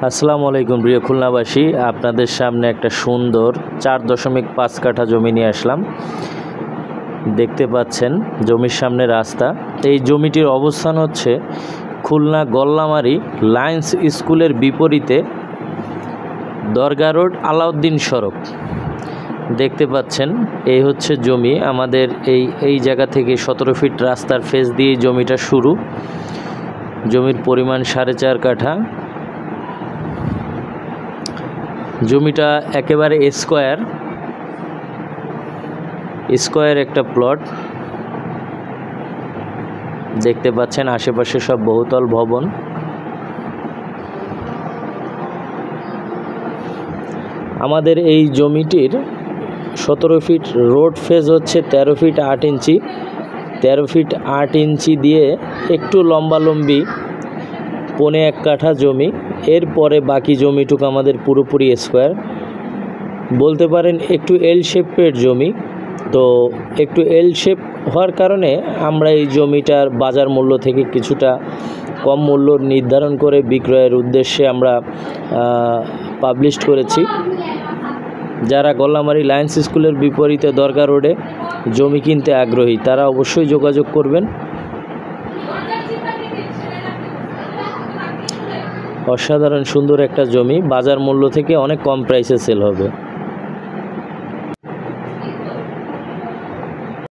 আসসালামু আলাইকুম প্রিয় খুলনাবাসী, আপনাদের সামনে একটা সুন্দর 4.5 কাঠা জমি নিয়ে আসলাম। দেখতে পাচ্ছেন জমির সামনে রাস্তা। এই জমিটির অবস্থান হচ্ছে খুলনা গল্লামারী লায়ন্স স্কুলের বিপরীতে দরগা রোড আলাউদ্দিন সড়ক। দেখতে পাচ্ছেন এই হচ্ছে জমি। আমাদের এই জায়গা থেকে 17 ফিট রাস্তার ফেস দিয়ে জমিটা শুরু। জমির পরিমাণ 4.5 কাঠা। জমিটা একেবারে স্কোয়ার একটা প্লট। দেখতে পাচ্ছেন আশেপাশে সব বহুতল ভবন। আমাদের এই জমিটির 17 ফিট রোড ফেজ হচ্ছে 13 ফিট 8 ইঞ্চি। 13 ফিট 8 ইঞ্চি দিয়ে একটু লম্বালম্বি 1.25 কাঠা জমি। এরপরে বাকি জমিটুকু আমাদের পুরোপুরি স্কোয়ার, বলতে পারেন একটু এল শেপের জমি। তো একটু এল শেপ হওয়ার কারণে আমরা এই জমিটার বাজার মূল্য থেকে কিছুটা কম মূল্য নির্ধারণ করে বিক্রয়ের উদ্দেশ্যে আমরা পাবলিশ করেছি। যারা গল্লামারী লায়ন্স স্কুলের বিপরীতে দরগা রোডে জমি কিনতে আগ্রহী তারা অবশ্যই যোগাযোগ করবেন। অসাধারণ সুন্দর একটা জমি, বাজার মূল্য থেকে অনেক কম প্রাইসে সেল হবে।